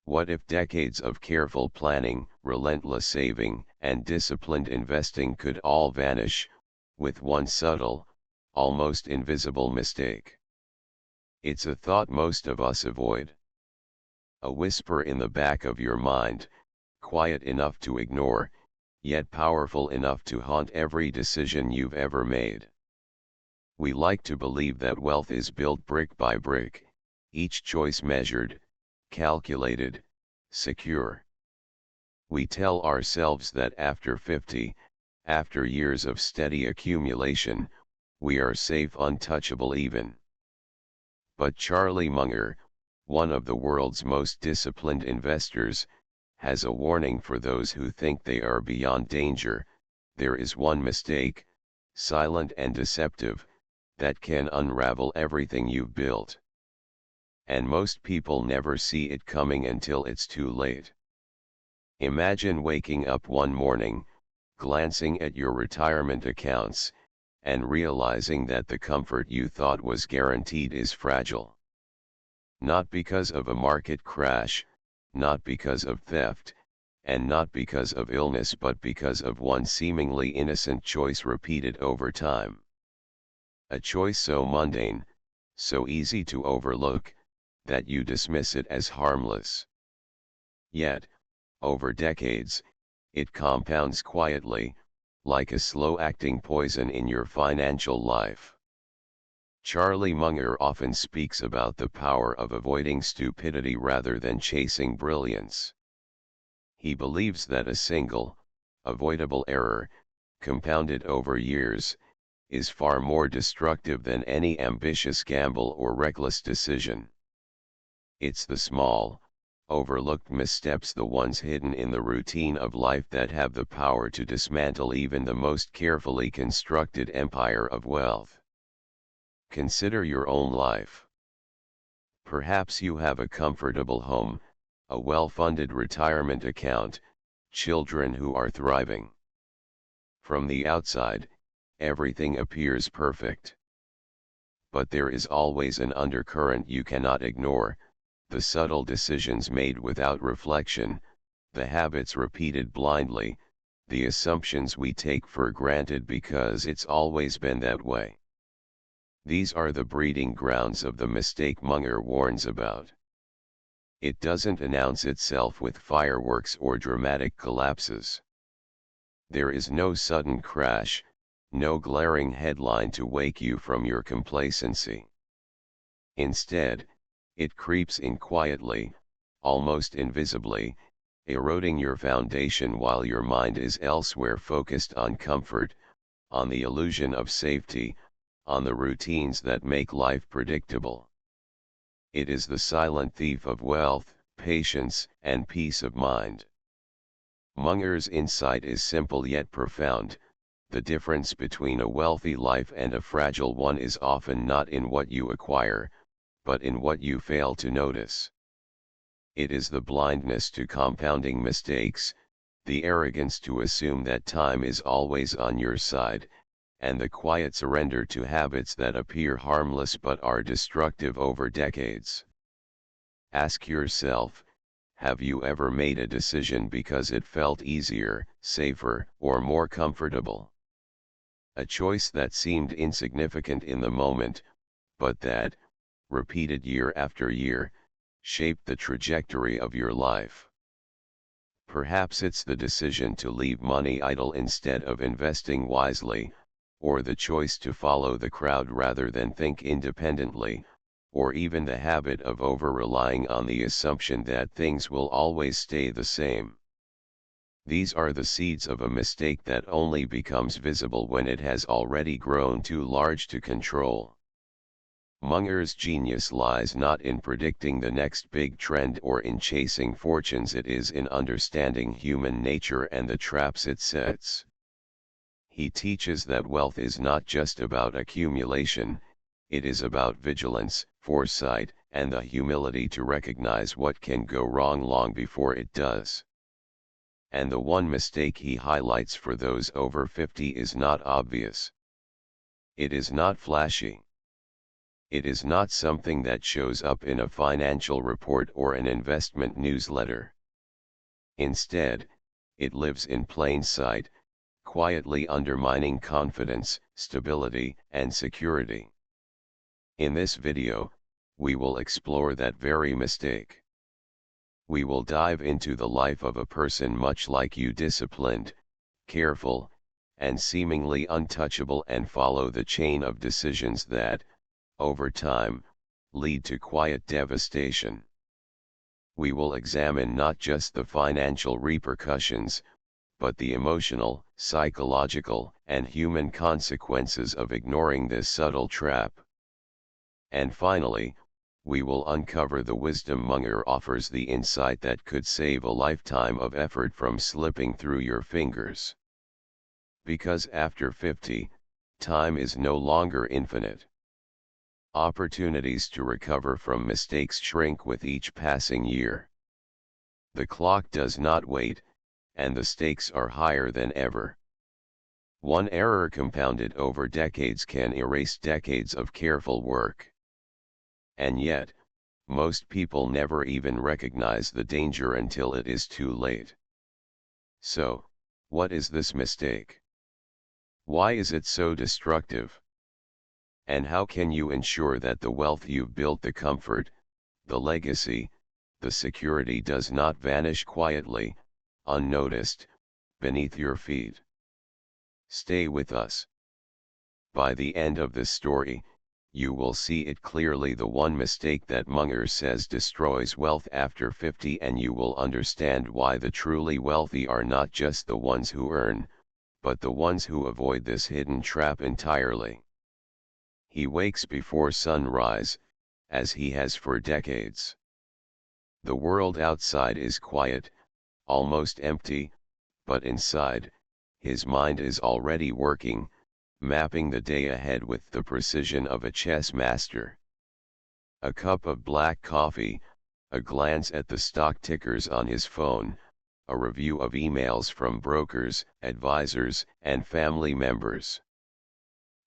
What if decades of careful planning, relentless saving, and disciplined investing could all vanish, with one subtle, almost invisible mistake? It's a thought most of us avoid. A whisper in the back of your mind, quiet enough to ignore, yet powerful enough to haunt every decision you've ever made. We like to believe that wealth is built brick by brick, each choice measured, calculated, secure. We tell ourselves that after 50, after years of steady accumulation, we are safe, untouchable even. But Charlie Munger, one of the world's most disciplined investors, has a warning for those who think they are beyond danger. There is one mistake, silent and deceptive, that can unravel everything you've built. And most people never see it coming until it's too late. Imagine waking up one morning, glancing at your retirement accounts, and realizing that the comfort you thought was guaranteed is fragile. Not because of a market crash, not because of theft, and not because of illness, but because of one seemingly innocent choice repeated over time. A choice so mundane, so easy to overlook, that you dismiss it as harmless. Yet, over decades, it compounds quietly, like a slow-acting poison in your financial life. Charlie Munger often speaks about the power of avoiding stupidity rather than chasing brilliance. He believes that a single, avoidable error, compounded over years, is far more destructive than any ambitious gamble or reckless decision. It's the small, overlooked missteps, the ones hidden in the routine of life, that have the power to dismantle even the most carefully constructed empire of wealth. Consider your own life. Perhaps you have a comfortable home, a well-funded retirement account, children who are thriving. From the outside, everything appears perfect. But there is always an undercurrent you cannot ignore, the subtle decisions made without reflection, the habits repeated blindly, the assumptions we take for granted because it's always been that way. These are the breeding grounds of the mistake Munger warns about. It doesn't announce itself with fireworks or dramatic collapses. There is no sudden crash, no glaring headline to wake you from your complacency. Instead, it creeps in quietly, almost invisibly, eroding your foundation while your mind is elsewhere, focused on comfort, on the illusion of safety, on the routines that make life predictable. It is the silent thief of wealth, patience, and peace of mind. Munger's insight is simple yet profound. The difference between a wealthy life and a fragile one is often not in what you acquire, but in what you fail to notice. It is the blindness to compounding mistakes, the arrogance to assume that time is always on your side, and the quiet surrender to habits that appear harmless but are destructive over decades. Ask yourself, have you ever made a decision because it felt easier, safer, or more comfortable? A choice that seemed insignificant in the moment, but that, repeated year after year, shaped the trajectory of your life. Perhaps it's the decision to leave money idle instead of investing wisely, or the choice to follow the crowd rather than think independently, or even the habit of over-relying on the assumption that things will always stay the same. These are the seeds of a mistake that only becomes visible when it has already grown too large to control. Munger's genius lies not in predicting the next big trend or in chasing fortunes, it is in understanding human nature and the traps it sets. He teaches that wealth is not just about accumulation, it is about vigilance, foresight, and the humility to recognize what can go wrong long before it does. And the one mistake he highlights for those over 50 is not obvious. It is not flashy. It is not something that shows up in a financial report or an investment newsletter. Instead, it lives in plain sight, quietly undermining confidence, stability, and security. In this video, we will explore that very mistake. We will dive into the life of a person much like you, disciplined, careful, and seemingly untouchable, and follow the chain of decisions that, over time, lead to quiet devastation. We will examine not just the financial repercussions, but the emotional, psychological, and human consequences of ignoring this subtle trap. And finally, we will uncover the wisdom Munger offers, the insight that could save a lifetime of effort from slipping through your fingers. Because after 50, time is no longer infinite. Opportunities to recover from mistakes shrink with each passing year. The clock does not wait, and the stakes are higher than ever. One error compounded over decades can erase decades of careful work. And yet, most people never even recognize the danger until it is too late. So, what is this mistake? Why is it so destructive? And how can you ensure that the wealth you've built, the comfort, the legacy, the security does not vanish quietly, unnoticed, beneath your feet? Stay with us. By the end of this story, you will see it clearly, the one mistake that Munger says destroys wealth after 50, and you will understand why the truly wealthy are not just the ones who earn, but the ones who avoid this hidden trap entirely. He wakes before sunrise, as he has for decades. The world outside is quiet, almost empty, but inside, his mind is already working, mapping the day ahead with the precision of a chess master. A cup of black coffee, a glance at the stock tickers on his phone, a review of emails from brokers, advisors, and family members.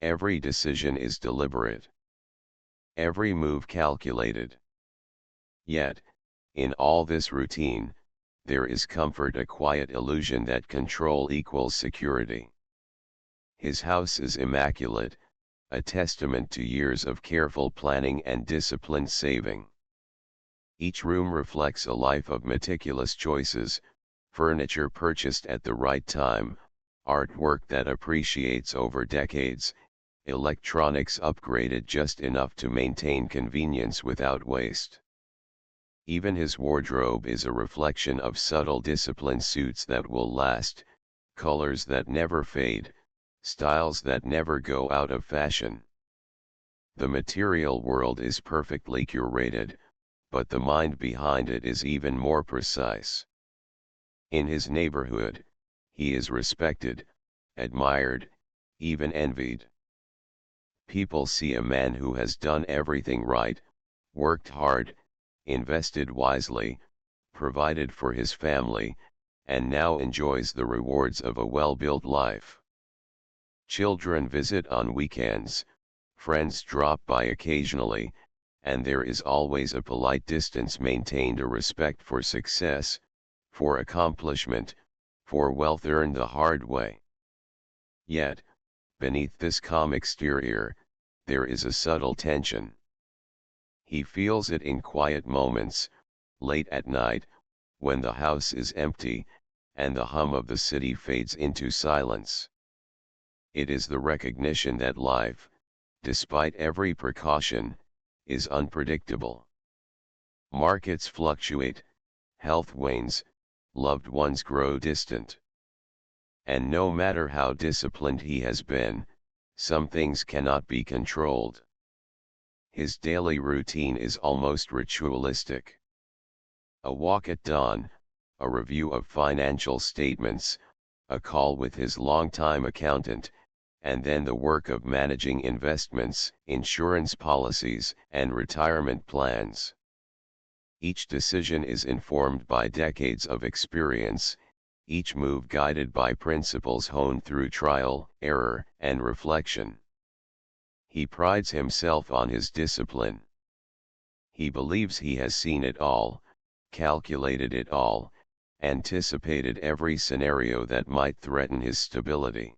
Every decision is deliberate. Every move calculated. Yet, in all this routine, there is comfort, a quiet illusion that control equals security. His house is immaculate, a testament to years of careful planning and disciplined saving. Each room reflects a life of meticulous choices, furniture purchased at the right time, artwork that appreciates over decades, electronics upgraded just enough to maintain convenience without waste. Even his wardrobe is a reflection of subtle discipline: suits that will last, colors that never fade, styles that never go out of fashion. The material world is perfectly curated, but the mind behind it is even more precise. In his neighborhood, he is respected, admired, even envied. People see a man who has done everything right, worked hard, invested wisely, provided for his family, and now enjoys the rewards of a well-built life. Children visit on weekends, friends drop by occasionally, and there is always a polite distance maintained, a respect for success, for accomplishment, for wealth earned the hard way. Yet, beneath this calm exterior, there is a subtle tension. He feels it in quiet moments, late at night, when the house is empty, and the hum of the city fades into silence. It is the recognition that life, despite every precaution, is unpredictable. Markets fluctuate, health wanes, loved ones grow distant. And no matter how disciplined he has been, some things cannot be controlled. His daily routine is almost ritualistic. A walk at dawn, a review of financial statements, a call with his longtime accountant, and then the work of managing investments, insurance policies, and retirement plans. Each decision is informed by decades of experience, each move guided by principles honed through trial, error, and reflection. He prides himself on his discipline. He believes he has seen it all, calculated it all, anticipated every scenario that might threaten his stability.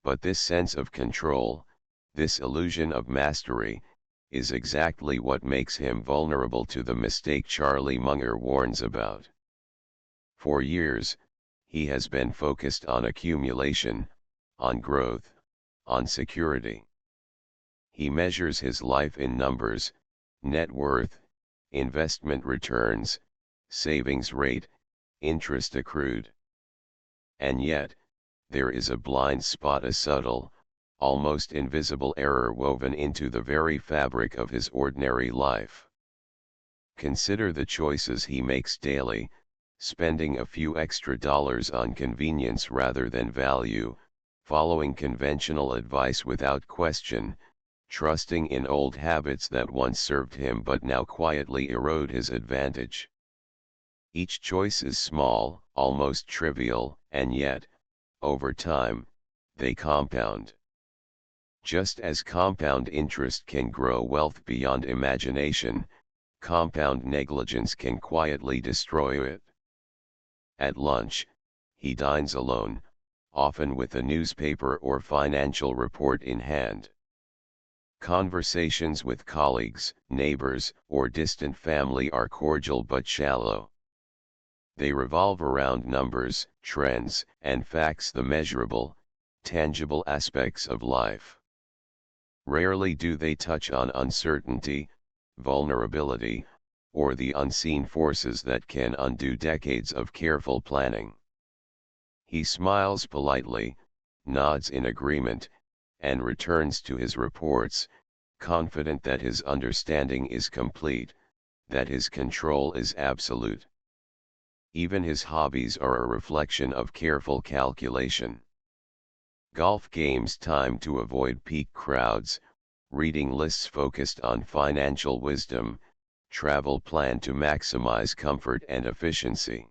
But this sense of control, this illusion of mastery, is exactly what makes him vulnerable to the mistake Charlie Munger warns about. For years, he has been focused on accumulation, on growth, on security. He measures his life in numbers, net worth, investment returns, savings rate, interest accrued. And yet, there is a blind spot, a subtle, almost invisible error woven into the very fabric of his ordinary life. Consider the choices he makes daily, spending a few extra dollars on convenience rather than value, following conventional advice without question, trusting in old habits that once served him but now quietly erode his advantage. Each choice is small, almost trivial, and yet, over time, they compound. Just as compound interest can grow wealth beyond imagination, compound negligence can quietly destroy it. At lunch, he dines alone, often with a newspaper or financial report in hand. Conversations with colleagues, neighbors, or distant family are cordial but shallow. They revolve around numbers, trends, and facts, the measurable, tangible aspects of life. Rarely do they touch on uncertainty, vulnerability, or the unseen forces that can undo decades of careful planning. He smiles politely, nods in agreement, and returns to his reports, confident that his understanding is complete, that his control is absolute. Even his hobbies are a reflection of careful calculation. Golf games timed to avoid peak crowds, reading lists focused on financial wisdom, travel planned to maximize comfort and efficiency.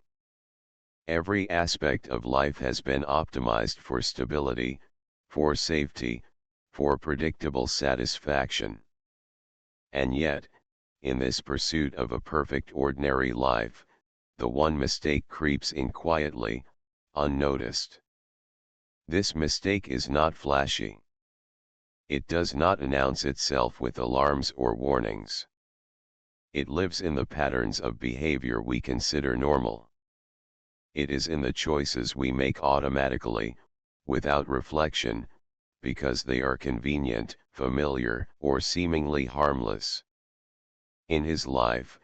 Every aspect of life has been optimized for stability, for safety, for predictable satisfaction. And yet, in this pursuit of a perfect ordinary life, the one mistake creeps in quietly, unnoticed. This mistake is not flashy. It does not announce itself with alarms or warnings. It lives in the patterns of behavior we consider normal. It is in the choices we make automatically, without reflection, because they are convenient, familiar, or seemingly harmless. In his life,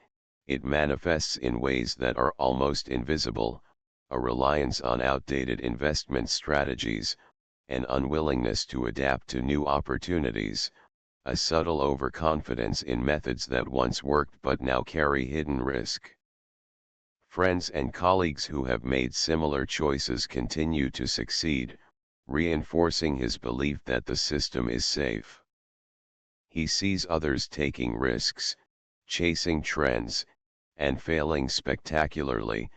it manifests in ways that are almost invisible: a reliance on outdated investment strategies, an unwillingness to adapt to new opportunities, a subtle overconfidence in methods that once worked but now carry hidden risk. Friends and colleagues who have made similar choices continue to succeed, reinforcing his belief that the system is safe. He sees others taking risks, chasing trends, and failing spectacularly,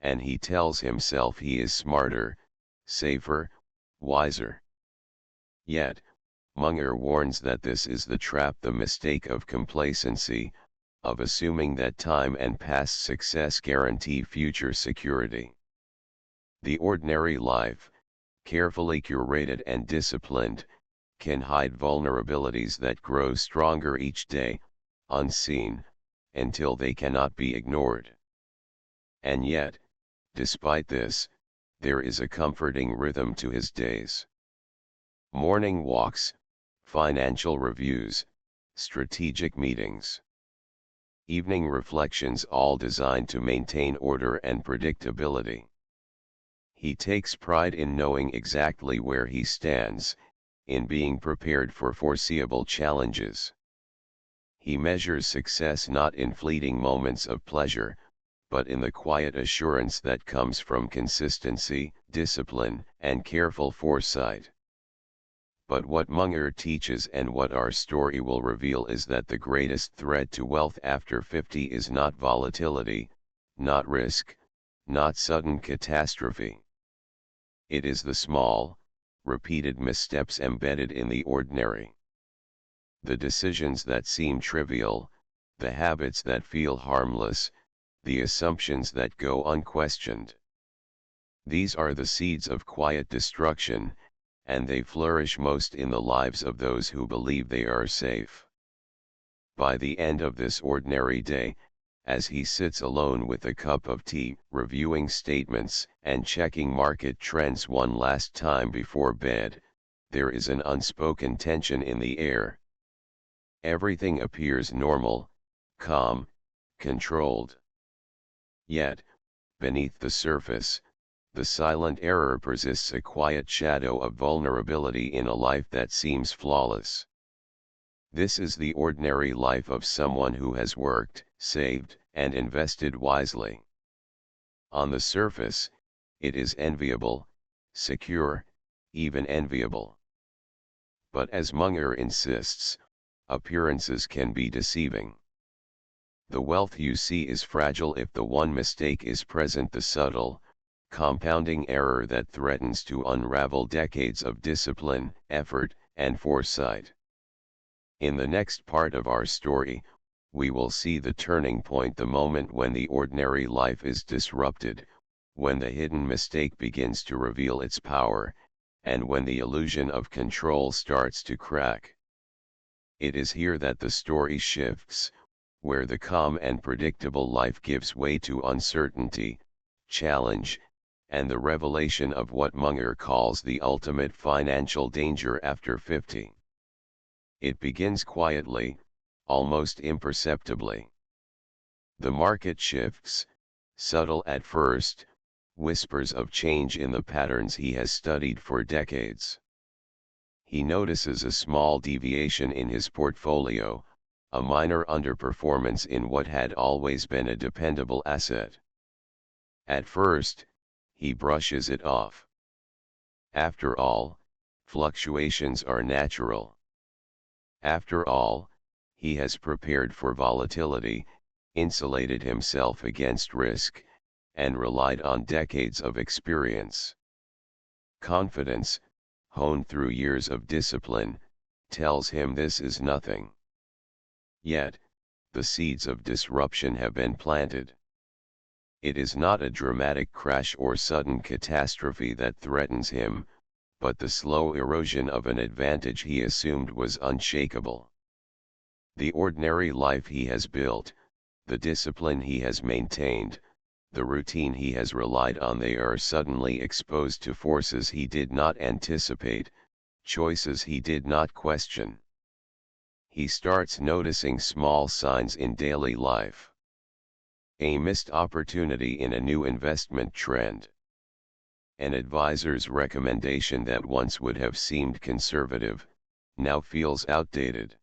and he tells himself he is smarter, safer, wiser. Yet, Munger warns that this is the trap, the mistake of complacency, of assuming that time and past success guarantee future security. The ordinary life, carefully curated and disciplined, can hide vulnerabilities that grow stronger each day, unseen, until they cannot be ignored. And yet, despite this, there is a comforting rhythm to his days. Morning walks, financial reviews, strategic meetings. Evening reflections, all designed to maintain order and predictability. He takes pride in knowing exactly where he stands, in being prepared for foreseeable challenges. He measures success not in fleeting moments of pleasure, but in the quiet assurance that comes from consistency, discipline, and careful foresight. But what Munger teaches, and what our story will reveal, is that the greatest threat to wealth after 50 is not volatility, not risk, not sudden catastrophe. It is the small, repeated missteps embedded in the ordinary. the decisions that seem trivial, the habits that feel harmless, the assumptions that go unquestioned. These are the seeds of quiet destruction, and they flourish most in the lives of those who believe they are safe. By the end of this ordinary day, as he sits alone with a cup of tea, reviewing statements and checking market trends one last time before bed, there is an unspoken tension in the air. Everything appears normal, calm, controlled. Yet, beneath the surface, the silent error persists, a quiet shadow of vulnerability in a life that seems flawless. This is the ordinary life of someone who has worked, saved, and invested wisely. On the surface, it is enviable, secure, even enviable. But as Munger insists, appearances can be deceiving. The wealth you see is fragile if the one mistake is present, the subtle, compounding error that threatens to unravel decades of discipline, effort, and foresight. In the next part of our story, we will see the turning point, the moment when the ordinary life is disrupted, when the hidden mistake begins to reveal its power, and when the illusion of control starts to crack. It is here that the story shifts, where the calm and predictable life gives way to uncertainty, challenge, and the revelation of what Munger calls the ultimate financial danger after 50. It begins quietly, almost imperceptibly. The market shifts, subtle at first, whispers of change in the patterns he has studied for decades. He notices a small deviation in his portfolio, a minor underperformance in what had always been a dependable asset. At first, he brushes it off. After all, fluctuations are natural. After all, he has prepared for volatility, insulated himself against risk, and relied on decades of experience. Confidence, honed through years of discipline, tells him this is nothing. Yet, the seeds of disruption have been planted. It is not a dramatic crash or sudden catastrophe that threatens him, but the slow erosion of an advantage he assumed was unshakable. The ordinary life he has built, the discipline he has maintained, the routine he has relied on, they are suddenly exposed to forces he did not anticipate, choices he did not question. He starts noticing small signs in daily life. A missed opportunity in a new investment trend. An advisor's recommendation that once would have seemed conservative, now feels outdated.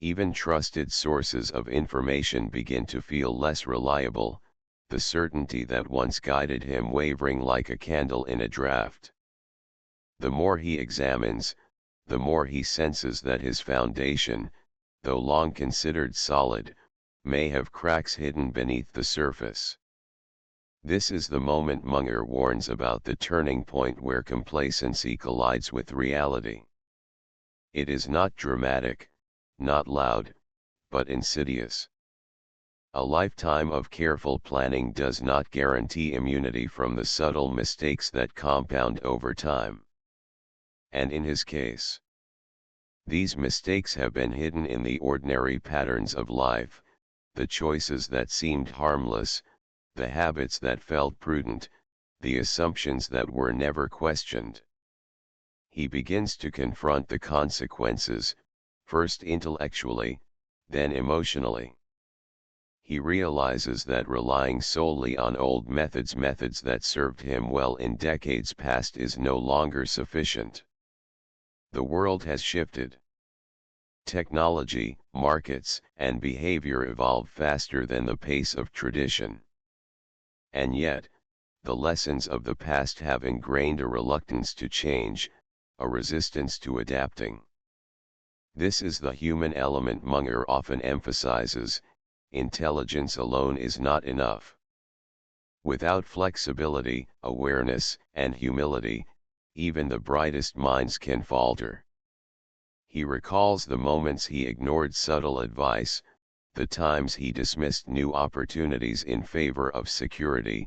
Even trusted sources of information begin to feel less reliable, the certainty that once guided him wavering like a candle in a draught. The more he examines, the more he senses that his foundation, though long considered solid, may have cracks hidden beneath the surface. This is the moment Munger warns about, the turning point where complacency collides with reality. It is not dramatic, not loud, but insidious. A lifetime of careful planning does not guarantee immunity from the subtle mistakes that compound over time. And in his case, these mistakes have been hidden in the ordinary patterns of life, the choices that seemed harmless, the habits that felt prudent, the assumptions that were never questioned. He begins to confront the consequences, first intellectually, then emotionally. He realizes that relying solely on old methods that served him well in decades past is no longer sufficient. The world has shifted. Technology, markets, and behavior evolve faster than the pace of tradition. And yet, the lessons of the past have ingrained a reluctance to change, a resistance to adapting. This is the human element Munger often emphasizes. Intelligence alone is not enough. Without flexibility, awareness, and humility, even the brightest minds can falter. He recalls the moments he ignored subtle advice, the times he dismissed new opportunities in favor of security,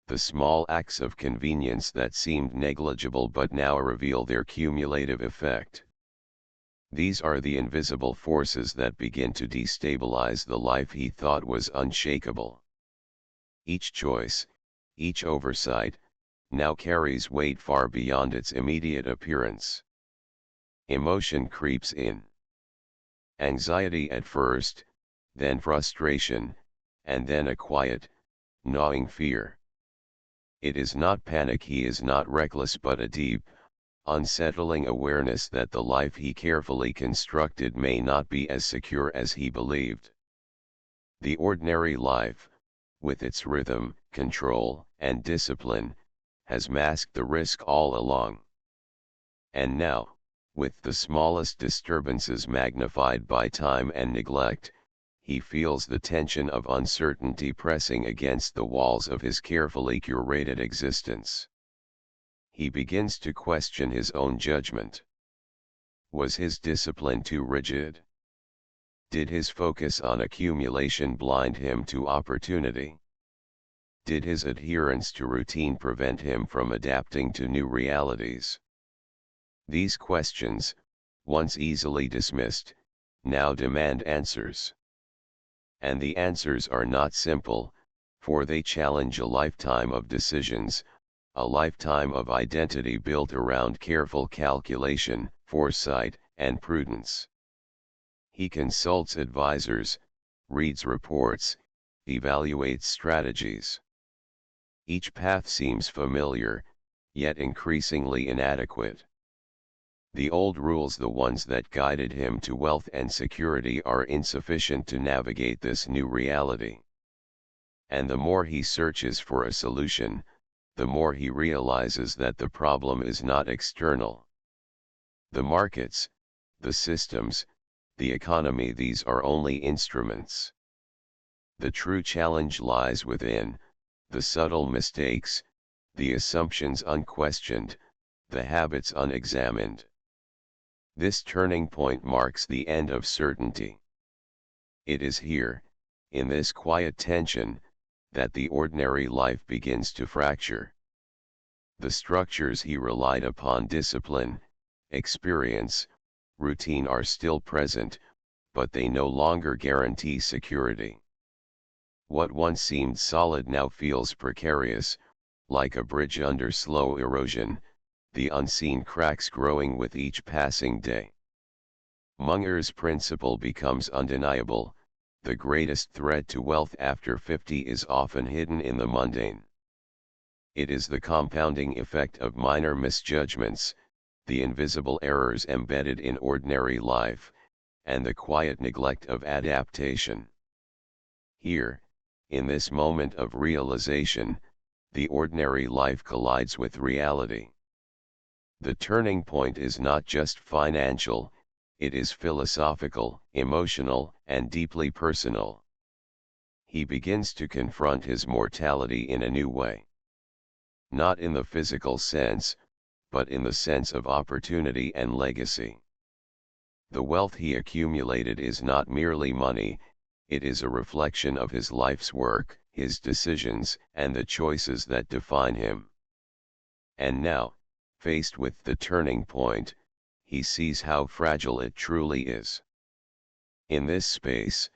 the small acts of convenience that seemed negligible but now reveal their cumulative effect. These are the invisible forces that begin to destabilize the life he thought was unshakable. Each choice, each oversight, now carries weight far beyond its immediate appearance. Emotion creeps in. Anxiety at first, then frustration, and then a quiet, gnawing fear. It is not panic, he is not reckless, but a deep, unsettling awareness that the life he carefully constructed may not be as secure as he believed. The ordinary life, with its rhythm, control, and discipline, has masked the risk all along. And now, with the smallest disturbances magnified by time and neglect, he feels the tension of uncertainty pressing against the walls of his carefully curated existence. He begins to question his own judgment. Was his discipline too rigid? Did his focus on accumulation blind him to opportunity? Did his adherence to routine prevent him from adapting to new realities? These questions, once easily dismissed, now demand answers. And the answers are not simple, for they challenge a lifetime of decisions, a lifetime of identity built around careful calculation, foresight, and prudence. He consults advisors, reads reports, evaluates strategies. Each path seems familiar, yet increasingly inadequate. The old rules, the ones that guided him to wealth and security, are insufficient to navigate this new reality. And the more he searches for a solution, the more he realizes that the problem is not external. The markets, the systems, the economy, these are only instruments. The true challenge lies within, the subtle mistakes, the assumptions unquestioned, the habits unexamined. This turning point marks the end of certainty. It is here, in this quiet tension, that the ordinary life begins to fracture. The structures he relied upon, discipline, experience, routine, are still present, but they no longer guarantee security. What once seemed solid now feels precarious, like a bridge under slow erosion, the unseen cracks growing with each passing day. Munger's principle becomes undeniable: the greatest threat to wealth after 50 is often hidden in the mundane. It is the compounding effect of minor misjudgments, the invisible errors embedded in ordinary life, and the quiet neglect of adaptation. Here, in this moment of realization, the ordinary life collides with reality. The turning point is not just financial, it is philosophical, emotional, and deeply personal. He begins to confront his mortality in a new way. Not in the physical sense, but in the sense of opportunity and legacy. The wealth he accumulated is not merely money, it is a reflection of his life's work, his decisions, and the choices that define him. And now, faced with the turning point, he sees how fragile it truly is. In this space,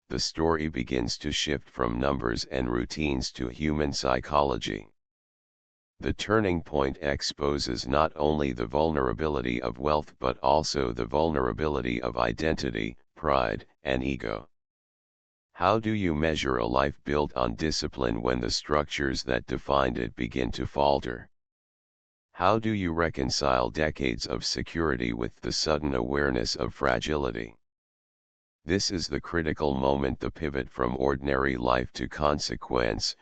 the story begins to shift from numbers and routines to human psychology. The turning point exposes not only the vulnerability of wealth but also the vulnerability of identity, pride, and ego. How do you measure a life built on discipline when the structures that defined it begin to falter? How do you reconcile decades of security with the sudden awareness of fragility? This is the critical moment, the pivot from ordinary life to consequence,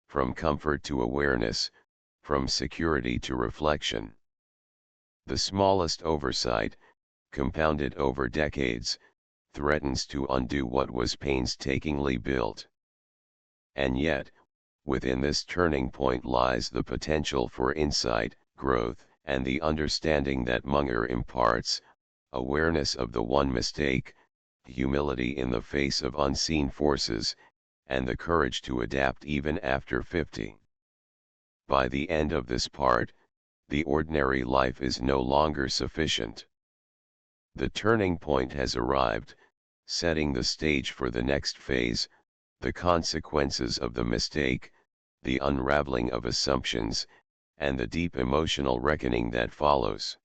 from comfort to awareness, from security to reflection. The smallest oversight, compounded over decades, threatens to undo what was painstakingly built. And yet, within this turning point lies the potential for insight, growth, and the understanding that Munger imparts, awareness of the one mistake, humility in the face of unseen forces, and the courage to adapt even after 50. By the end of this part, the ordinary life is no longer sufficient. The turning point has arrived, setting the stage for the next phase, the consequences of the mistake, the unraveling of assumptions, and the deep emotional reckoning that follows.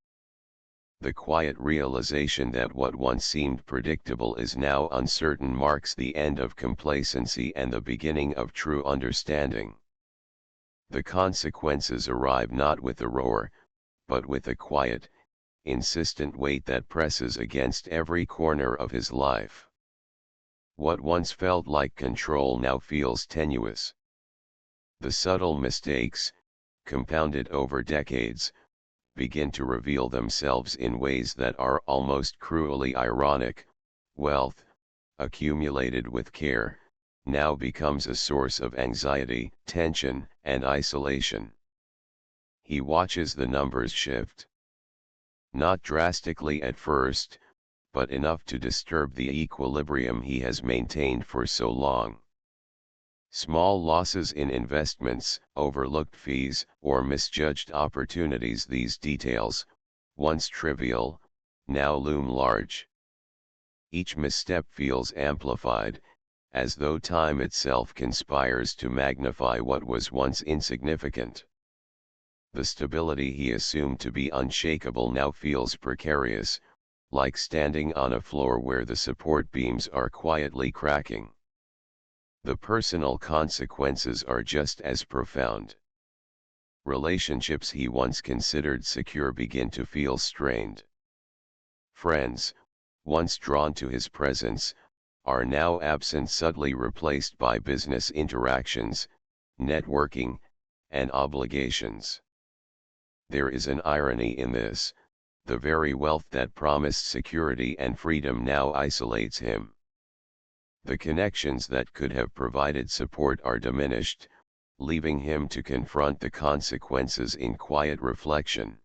The quiet realization that what once seemed predictable is now uncertain marks the end of complacency and the beginning of true understanding. The consequences arrive not with a roar, but with a quiet, insistent weight that presses against every corner of his life. What once felt like control now feels tenuous. The subtle mistakes, compounded over decades, begin to reveal themselves in ways that are almost cruelly ironic. Wealth, accumulated with care, now becomes a source of anxiety, tension, and isolation. He watches the numbers shift. Not drastically at first, but enough to disturb the equilibrium he has maintained for so long. Small losses in investments, overlooked fees, or misjudged opportunities. These details, once trivial, now loom large. Each misstep feels amplified, as though time itself conspires to magnify what was once insignificant. The stability he assumed to be unshakable now feels precarious, like standing on a floor where the support beams are quietly cracking. The personal consequences are just as profound. Relationships he once considered secure begin to feel strained. Friends, once drawn to his presence, are now absent, subtly replaced by business interactions, networking, and obligations. There is an irony in this: the very wealth that promised security and freedom now isolates him. The connections that could have provided support are diminished, leaving him to confront the consequences in quiet reflection.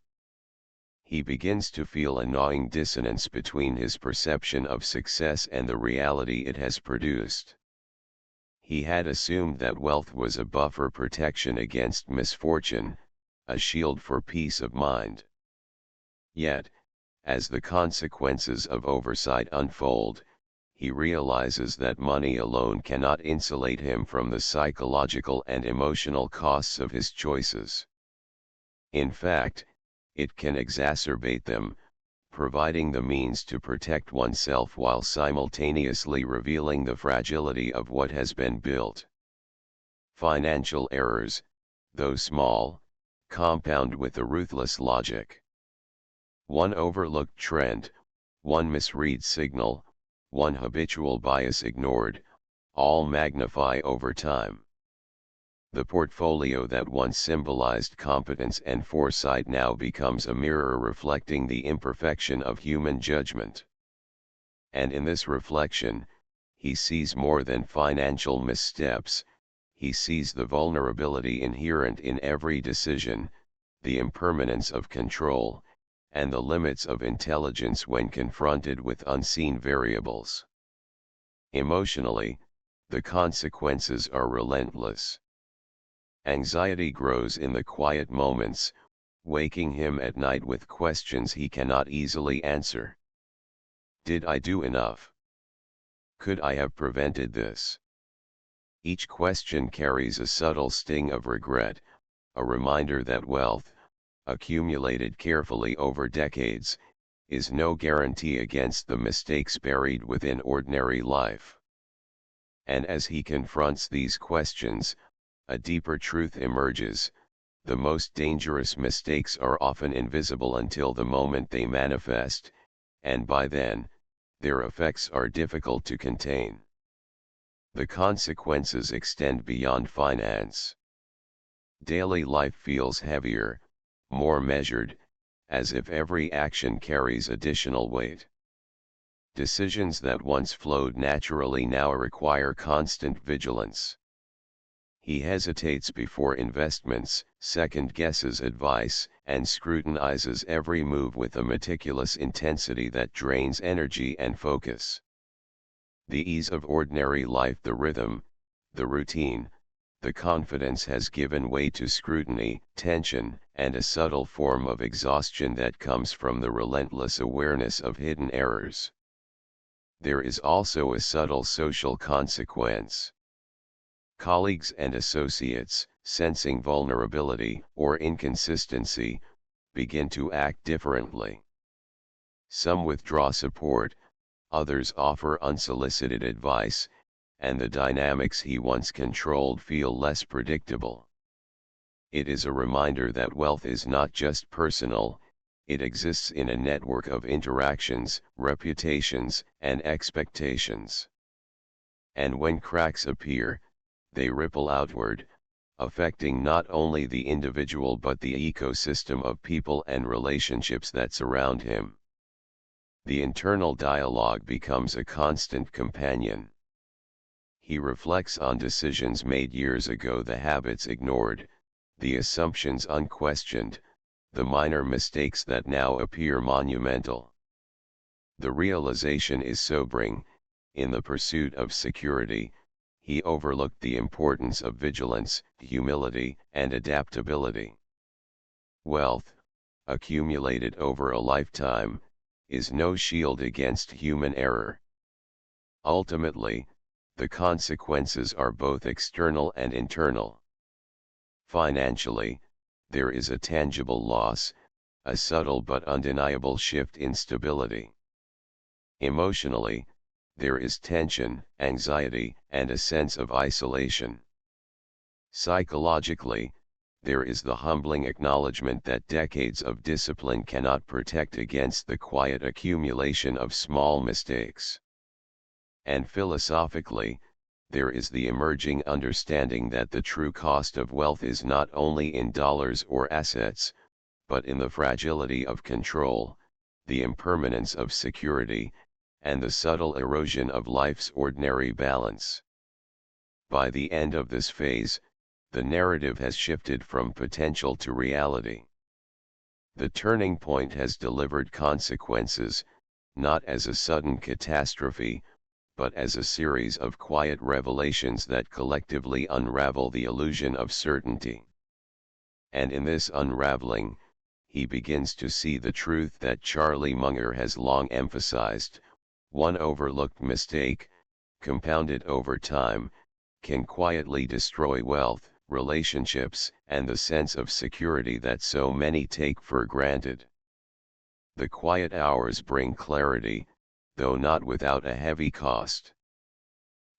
He begins to feel a gnawing dissonance between his perception of success and the reality it has produced. He had assumed that wealth was a buffer protection against misfortune, a shield for peace of mind. Yet, as the consequences of oversight unfold, he realizes that money alone cannot insulate him from the psychological and emotional costs of his choices. In fact, it can exacerbate them, providing the means to protect oneself while simultaneously revealing the fragility of what has been built. Financial errors, though small, compound with a ruthless logic. One overlooked trend, one misread signal, one habitual bias ignored, all magnify over time. The portfolio that once symbolized competence and foresight now becomes a mirror reflecting the imperfection of human judgment. And in this reflection, he sees more than financial missteps. He sees the vulnerability inherent in every decision, the impermanence of control, and the limits of intelligence when confronted with unseen variables. Emotionally, the consequences are relentless. Anxiety grows in the quiet moments, waking him at night with questions he cannot easily answer. Did I do enough? Could I have prevented this? Each question carries a subtle sting of regret, a reminder that wealth, accumulated carefully over decades, is no guarantee against the mistakes buried within ordinary life. And as he confronts these questions, a deeper truth emerges: the most dangerous mistakes are often invisible until the moment they manifest, and by then, their effects are difficult to contain. The consequences extend beyond finance. Daily life feels heavier, more measured, as if every action carries additional weight. Decisions that once flowed naturally now require constant vigilance. He hesitates before investments, second-guesses advice, and scrutinizes every move with a meticulous intensity that drains energy and focus. The ease of ordinary life, the rhythm, the routine, the confidence has given way to scrutiny, tension, and a subtle form of exhaustion that comes from the relentless awareness of hidden errors. There is also a subtle social consequence. Colleagues and associates, sensing vulnerability or inconsistency, begin to act differently. Some withdraw support, others offer unsolicited advice, and the dynamics he once controlled feel less predictable. It is a reminder that wealth is not just personal, it exists in a network of interactions, reputations, and expectations. And when cracks appear, they ripple outward, affecting not only the individual but the ecosystem of people and relationships that surround him. The internal dialogue becomes a constant companion. He reflects on decisions made years ago, the habits ignored, the assumptions unquestioned, the minor mistakes that now appear monumental. The realization is sobering. In the pursuit of security, he overlooked the importance of vigilance, humility, and adaptability. Wealth, accumulated over a lifetime, is no shield against human error. Ultimately, the consequences are both external and internal. Financially, there is a tangible loss, a subtle but undeniable shift in stability. Emotionally, there is tension, anxiety, and a sense of isolation. Psychologically, there is the humbling acknowledgement that decades of discipline cannot protect against the quiet accumulation of small mistakes. And philosophically, there is the emerging understanding that the true cost of wealth is not only in dollars or assets, but in the fragility of control, the impermanence of security, and the subtle erosion of life's ordinary balance. By the end of this phase, the narrative has shifted from potential to reality. The turning point has delivered consequences, not as a sudden catastrophe, but as a series of quiet revelations that collectively unravel the illusion of certainty. And in this unraveling, he begins to see the truth that Charlie Munger has long emphasized: one overlooked mistake, compounded over time, can quietly destroy wealth, relationships, and the sense of security that so many take for granted. The quiet hours bring clarity, though not without a heavy cost.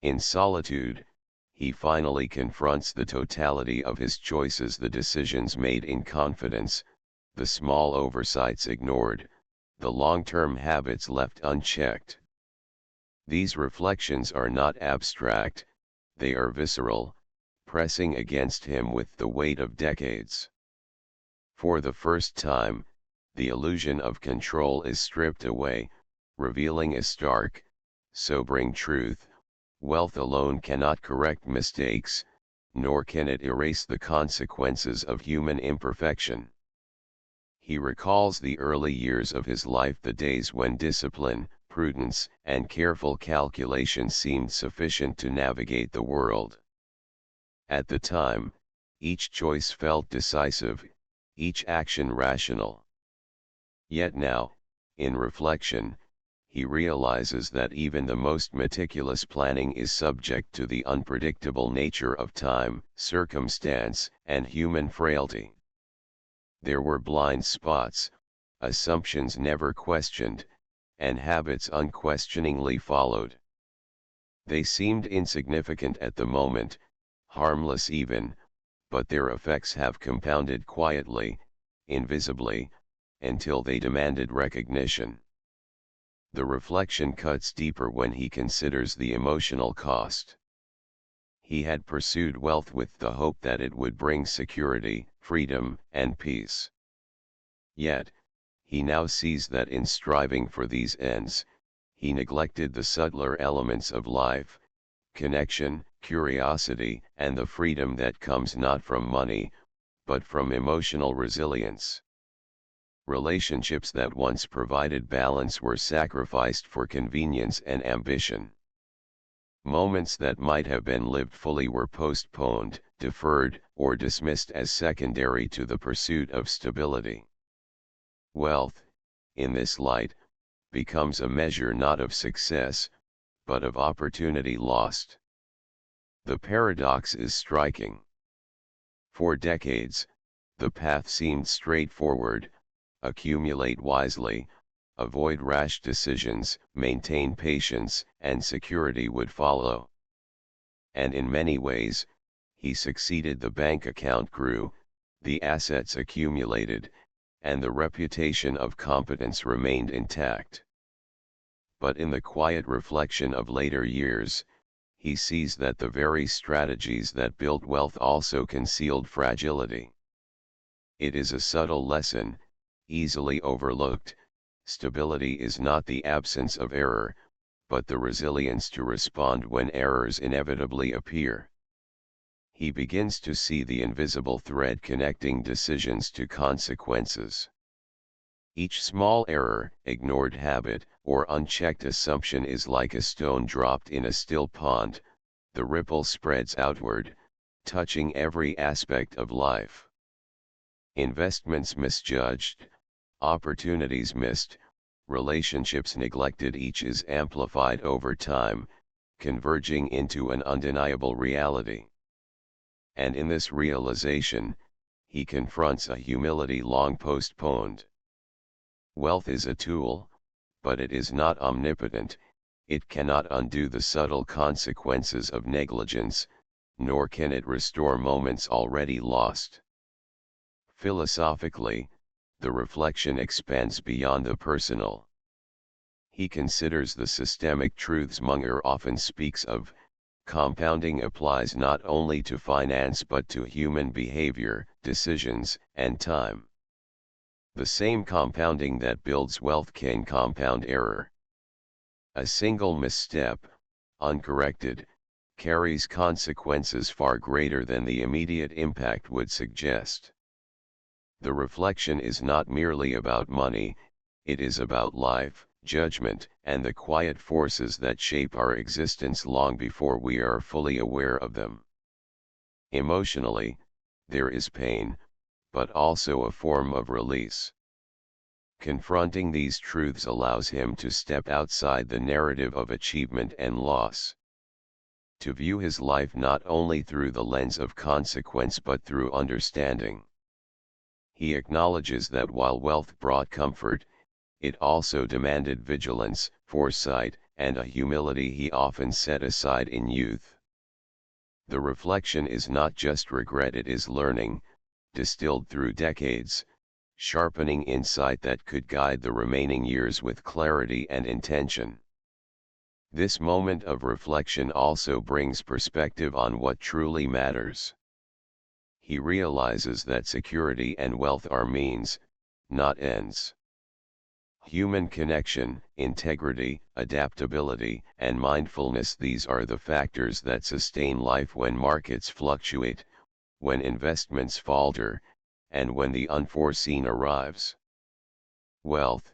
In solitude, he finally confronts the totality of his choices, the decisions made in confidence, the small oversights ignored, the long-term habits left unchecked. These reflections are not abstract, they are visceral, pressing against him with the weight of decades. For the first time, the illusion of control is stripped away, revealing a stark, sobering truth: wealth alone cannot correct mistakes, nor can it erase the consequences of human imperfection. He recalls the early years of his life, the days when discipline, prudence, and careful calculation seemed sufficient to navigate the world. At the time, each choice felt decisive, each action rational. Yet now, in reflection, he realizes that even the most meticulous planning is subject to the unpredictable nature of time, circumstance, and human frailty. There were blind spots, assumptions never questioned, and habits unquestioningly followed. They seemed insignificant at the moment, harmless even, but their effects have compounded quietly, invisibly, until they demanded recognition. The reflection cuts deeper when he considers the emotional cost. He had pursued wealth with the hope that it would bring security, freedom, and peace. Yet, he now sees that in striving for these ends, he neglected the subtler elements of life: connection, curiosity, and the freedom that comes not from money, but from emotional resilience. Relationships that once provided balance were sacrificed for convenience and ambition. Moments that might have been lived fully were postponed, deferred, or dismissed as secondary to the pursuit of stability. Wealth, in this light, becomes a measure not of success, but of opportunity lost. The paradox is striking. For decades, the path seemed straightforward: accumulate wisely, avoid rash decisions, maintain patience, and security would follow. And in many ways, he succeeded. The bank account grew, the assets accumulated, and the reputation of competence remained intact. But in the quiet reflection of later years, he sees that the very strategies that built wealth also concealed fragility. It is a subtle lesson, easily overlooked: stability is not the absence of error, but the resilience to respond when errors inevitably appear. He begins to see the invisible thread connecting decisions to consequences. Each small error, ignored habit, or unchecked assumption is like a stone dropped in a still pond. The ripple spreads outward, touching every aspect of life. Investments misjudged, opportunities missed, relationships neglected, each is amplified over time, converging into an undeniable reality. And in this realization, he confronts a humility long postponed. Wealth is a tool, but it is not omnipotent. It cannot undo the subtle consequences of negligence, nor can it restore moments already lost. Philosophically, the reflection expands beyond the personal. He considers the systemic truths Munger often speaks of. Compounding applies not only to finance but to human behavior, decisions, and time. The same compounding that builds wealth can compound error. A single misstep, uncorrected, carries consequences far greater than the immediate impact would suggest. The reflection is not merely about money, it is about life, judgment, and the quiet forces that shape our existence long before we are fully aware of them. Emotionally, there is pain, but also a form of release. Confronting these truths allows him to step outside the narrative of achievement and loss. To view his life not only through the lens of consequence but through understanding. He acknowledges that while wealth brought comfort, it also demanded vigilance, foresight, and a humility he often set aside in youth. The reflection is not just regret, it is learning, distilled through decades, sharpening insight that could guide the remaining years with clarity and intention. This moment of reflection also brings perspective on what truly matters. He realizes that security and wealth are means, not ends. Human connection, integrity, adaptability, and mindfulness, these are the factors that sustain life when markets fluctuate, when investments falter, and when the unforeseen arrives. Wealth,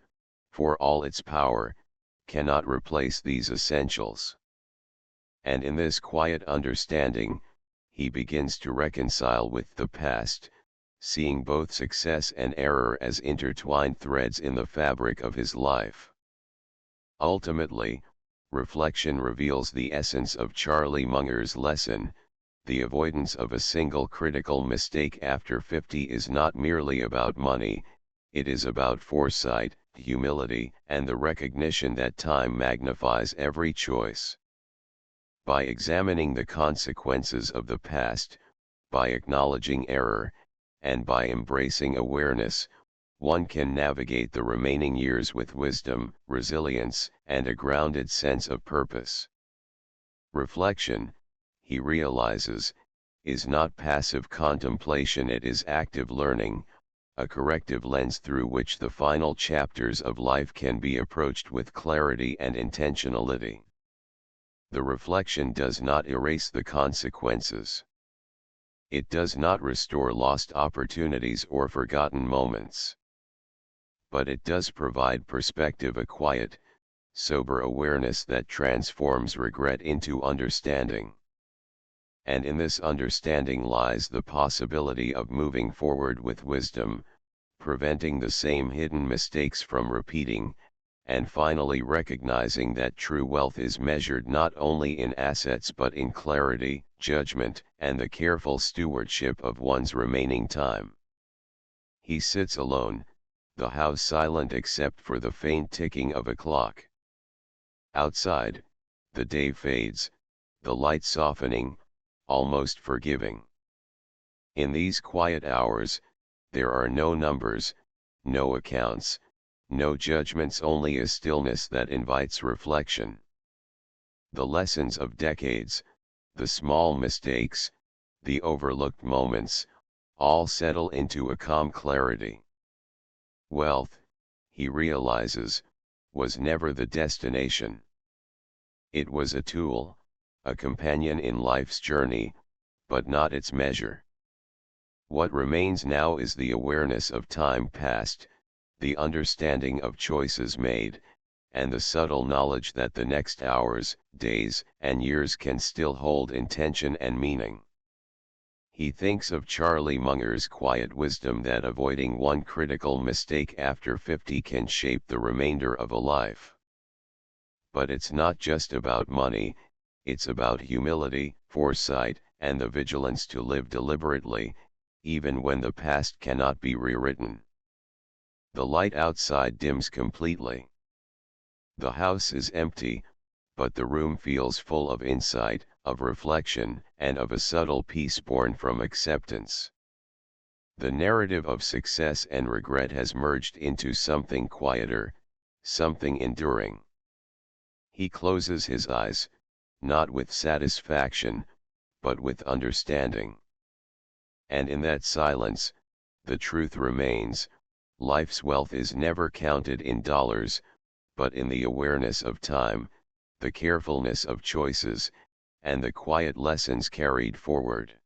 for all its power, cannot replace these essentials. And in this quiet understanding, he begins to reconcile with the past, seeing both success and error as intertwined threads in the fabric of his life. Ultimately, reflection reveals the essence of Charlie Munger's lesson: the avoidance of a single critical mistake after 50 is not merely about money, it is about foresight, humility, and the recognition that time magnifies every choice. By examining the consequences of the past, by acknowledging error, and by embracing awareness, one can navigate the remaining years with wisdom, resilience, and a grounded sense of purpose. Reflection, he realizes, is not passive contemplation, it is active learning, a corrective lens through which the final chapters of life can be approached with clarity and intentionality. The reflection does not erase the consequences. It does not restore lost opportunities or forgotten moments. But it does provide perspective, a quiet, sober awareness that transforms regret into understanding. And in this understanding lies the possibility of moving forward with wisdom, preventing the same hidden mistakes from repeating, and finally recognizing that true wealth is measured not only in assets but in clarity, judgment, and the careful stewardship of one's remaining time. He sits alone, the house silent except for the faint ticking of a clock. Outside, the day fades, the light softening, almost forgiving. In these quiet hours, there are no numbers, no accounts, no judgments, only a stillness that invites reflection. The lessons of decades, the small mistakes, the overlooked moments, all settle into a calm clarity. Wealth, he realizes, was never the destination. It was a tool, a companion in life's journey, but not its measure. What remains now is the awareness of time past, the understanding of choices made, and the subtle knowledge that the next hours, days, and years can still hold intention and meaning. He thinks of Charlie Munger's quiet wisdom that avoiding one critical mistake after 50 can shape the remainder of a life. But it's not just about money, it's about humility, foresight, and the vigilance to live deliberately, even when the past cannot be rewritten. The light outside dims completely. The house is empty, but the room feels full of insight, of reflection, and of a subtle peace born from acceptance. The narrative of success and regret has merged into something quieter, something enduring. He closes his eyes, not with satisfaction, but with understanding. And in that silence, the truth remains: life's wealth is never counted in dollars, but in the awareness of time, the carefulness of choices, and the quiet lessons carried forward.